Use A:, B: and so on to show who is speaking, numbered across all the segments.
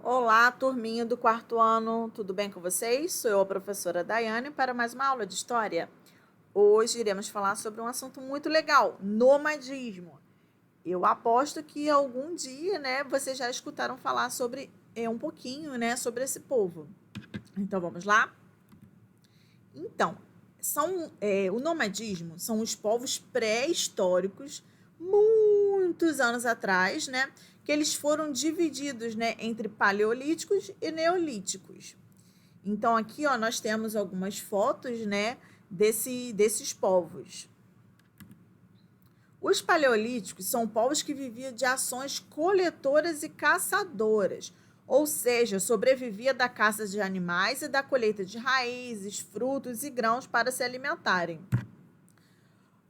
A: Olá, turminha do quarto ano, tudo bem com vocês? Sou eu, a professora Daiane, para mais uma aula de história. Hoje iremos falar sobre um assunto muito legal, nomadismo. Eu aposto que algum dia, vocês já escutaram falar sobre um pouquinho, sobre esse povo. Então, vamos lá? Então, o nomadismo são os povos pré-históricos, muitos anos atrás, que eles foram divididos, entre paleolíticos e neolíticos. Então, aqui, ó, nós temos algumas fotos, desses povos. Os paleolíticos são povos que viviam de ações coletoras e caçadoras, ou seja, sobrevivia da caça de animais e da colheita de raízes, frutos e grãos para se alimentarem.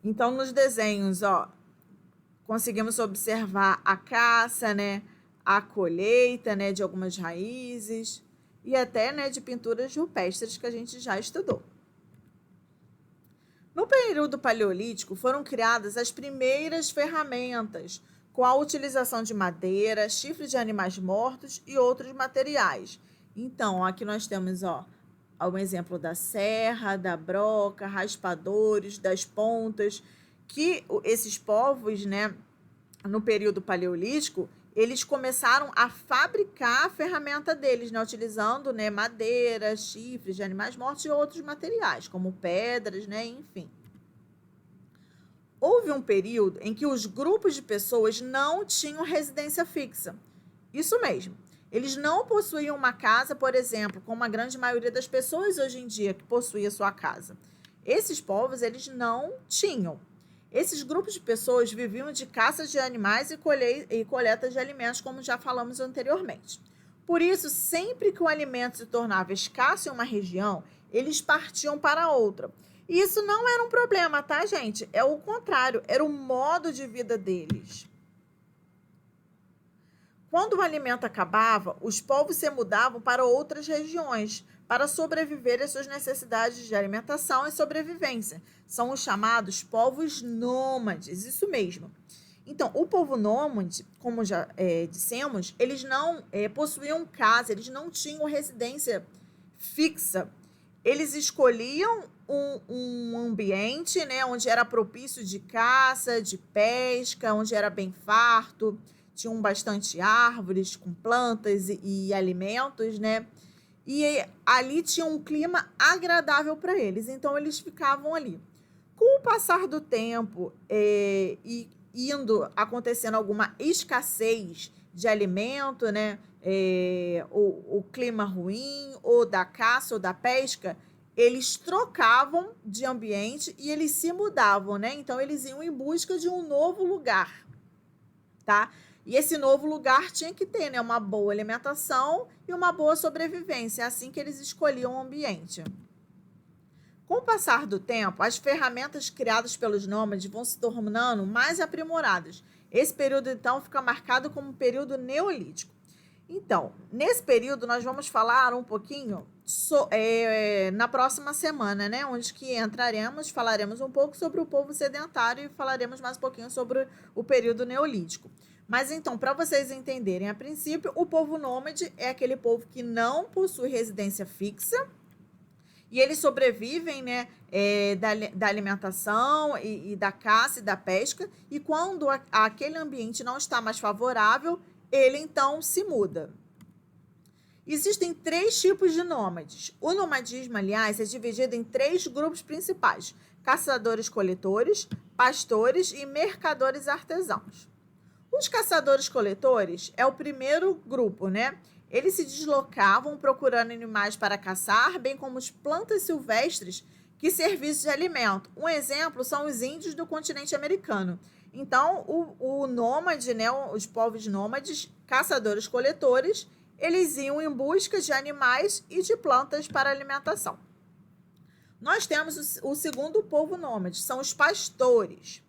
A: Então, nos desenhos, ó, conseguimos observar a caça, a colheita, de algumas raízes e até, de pinturas rupestres que a gente já estudou. No período paleolítico, foram criadas as primeiras ferramentas, com a utilização de madeira, chifres de animais mortos e outros materiais. Então, aqui nós temos, um exemplo da serra, da broca, raspadores, das pontas, que esses povos, no período paleolítico, eles começaram a fabricar a ferramenta deles, utilizando, madeira, chifres de animais mortos e outros materiais, como pedras, enfim. Houve um período em que os grupos de pessoas não tinham residência fixa. Isso mesmo. Eles não possuíam uma casa, por exemplo, como a grande maioria das pessoas hoje em dia que possui a sua casa. Esses povos, eles não tinham. Esses grupos de pessoas viviam de caças de animais e coletas de alimentos, como já falamos anteriormente. Por isso, sempre que o alimento se tornava escasso em uma região, eles partiam para outra. E isso não era um problema, tá, gente? É o contrário, era o modo de vida deles. Quando o alimento acabava, os povos se mudavam para outras regiões para sobreviver às suas necessidades de alimentação e sobrevivência. São os chamados povos nômades, isso mesmo. Então, o povo nômade, como já dissemos, eles não possuíam casa, eles não tinham residência fixa. Eles escolhiam um ambiente, onde era propício de caça, de pesca, onde era bem farto, tinham bastante árvores com plantas e alimentos, E ali tinha um clima agradável para eles, então eles ficavam ali. Com o passar do tempo e acontecendo alguma escassez de alimento, o clima ruim, ou da caça ou da pesca, eles trocavam de ambiente e eles se mudavam, Então, eles iam em busca de um novo lugar, tá? E esse novo lugar tinha que ter, uma boa alimentação e uma boa sobrevivência. É assim que eles escolhiam o ambiente. Com o passar do tempo, as ferramentas criadas pelos nômades vão se tornando mais aprimoradas. Esse período, então, fica marcado como um período neolítico. Então, nesse período, nós vamos falar um pouquinho na próxima semana, onde que falaremos um pouco sobre o povo sedentário e falaremos mais um pouquinho sobre o período neolítico. Mas então, para vocês entenderem, a princípio, o povo nômade é aquele povo que não possui residência fixa e eles sobrevivem, da alimentação e da caça e da pesca. E quando aquele ambiente não está mais favorável, ele então se muda. Existem 3 tipos de nômades. O nomadismo, aliás, é dividido em 3 grupos principais: caçadores-coletores, pastores e mercadores artesãos. Os caçadores-coletores é o primeiro grupo, Eles se deslocavam procurando animais para caçar, bem como as plantas silvestres que servissem de alimento. Um exemplo são os índios do continente americano. Então, o nômade, os povos nômades, caçadores-coletores, eles iam em busca de animais e de plantas para alimentação. Nós temos o segundo povo nômade, são os pastores.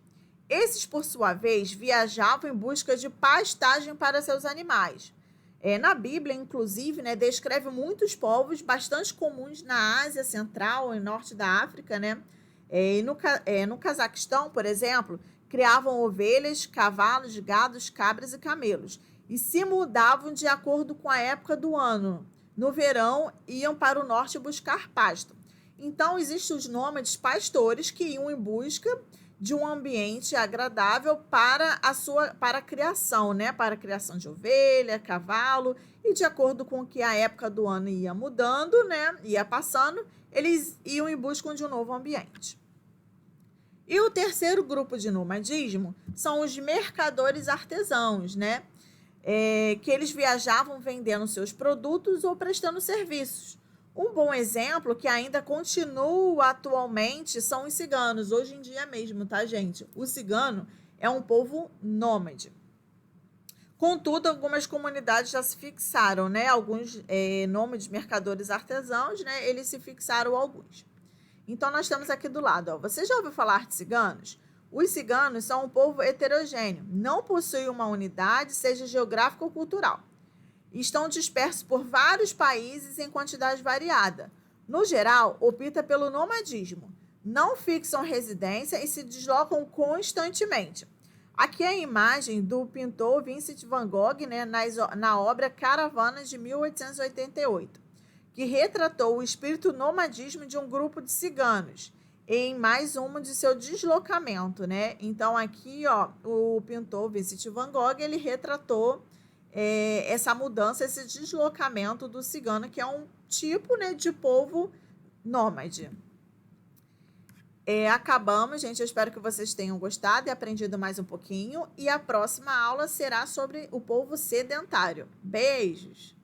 A: Esses, por sua vez, viajavam em busca de pastagem para seus animais. Na Bíblia, inclusive, descreve muitos povos bastante comuns na Ásia Central e Norte da África, no Cazaquistão, por exemplo, criavam ovelhas, cavalos, gados, cabras e camelos. e se mudavam de acordo com a época do ano. No verão, iam para o norte buscar pasto. Então, existem os nômades pastores que iam em busca de um ambiente agradável para a criação, né? Para a criação de ovelha, cavalo, e de acordo com que a época do ano ia mudando, né? Ia passando, eles iam em busca de um novo ambiente. E o terceiro grupo de nomadismo são os mercadores artesãos, né? Que eles viajavam vendendo seus produtos ou prestando serviços. Um bom exemplo que ainda continua atualmente são os ciganos, hoje em dia mesmo, tá, gente? O cigano é um povo nômade. Contudo, algumas comunidades já se fixaram, né? Alguns nômades mercadores artesãos, né? Eles se fixaram alguns. Então, nós temos aqui do lado, ó. Você já ouviu falar de ciganos? Os ciganos são um povo heterogêneo, não possuem uma unidade, seja geográfica ou cultural. Estão dispersos por vários países em quantidade variada. No geral, opta pelo nomadismo. Não fixam residência e se deslocam constantemente. Aqui é a imagem do pintor Vincent van Gogh, né, na obra Caravanas de 1888, que retratou o espírito nomadismo de um grupo de ciganos em mais uma de seu deslocamento, né? Então, aqui, ó, o pintor Vincent van Gogh, ele retratou essa mudança, esse deslocamento do cigano, que é um tipo, né, de povo nômade. Acabamos, gente. Eu espero que vocês tenham gostado e aprendido mais um pouquinho. E a próxima aula será sobre o povo sedentário. Beijos!